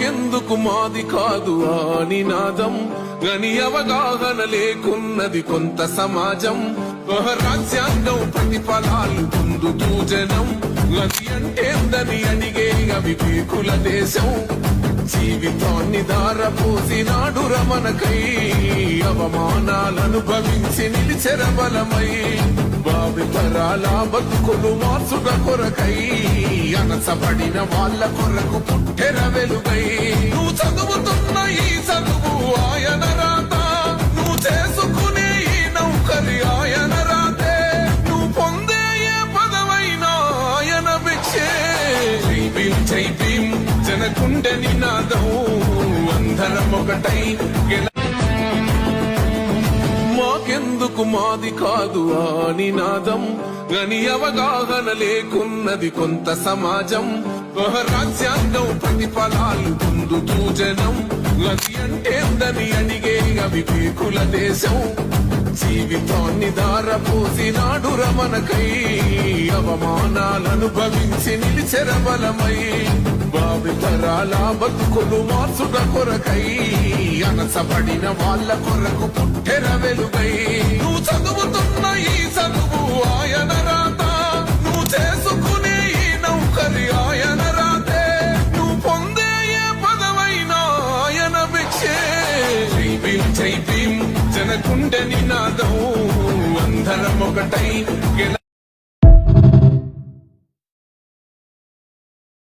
మాకెందుకు మాది కాదు ఆ నినాదం గని అవగాహన లేకున్నది కొంత సమాజం రాజ్యాంగం ప్రతిఫలాలు పొందుతూ జనం గది అంటేందని అడిగే అవివేకుల దేశం జీవితాన్ని దారపోసినాడు రమణకై అవమానాలనుభవించి నిలిచెర బలమై భావితరాల బతుకులు మార్చుట కొరకై అనసబడిన వాళ్ళ కొరకు పుట్టెర వెలుగై నువ్వు చదువుతున్న ఈ చదువు ఆయన రాత నువ్వు చేసుకునే ఈ నౌకరి ఆయన రాతే నువ్వు పొందే ఏ పదవైనా ఆయన భిక్షే జై భీం జనకుండె నినాదం అందరం ఒకటై మాకెందుకు మాది కాదు ఆ నినాదం గని అవగాహన లేకున్నది కొంత సమాజం రాజ్యాంగం ప్రతిఫలాలు పొందుతూ జనం గది అంటేందని అడిగే అవివేకుల దేశం జీవితాన్ని దారపోసినాడు రమణకై అవమానాలనుభవించి నిలిచెర బలమై భావితరాల బతుకులు మార్చుట కొరకై అనసబడిన వాళ్ళ కొరకు పుట్టెర వెలుగై నువ్వు చదువుతున్న ఈ చదువు ఆయన రాత నువ్వు చేసుకునే ఈ నౌకరి ఆయన రాతే నువ్వు పొందే ఏ పదవైనా ఆయన భిక్షే జై భీం జనకుండె నినాదం అందరం ఒకటై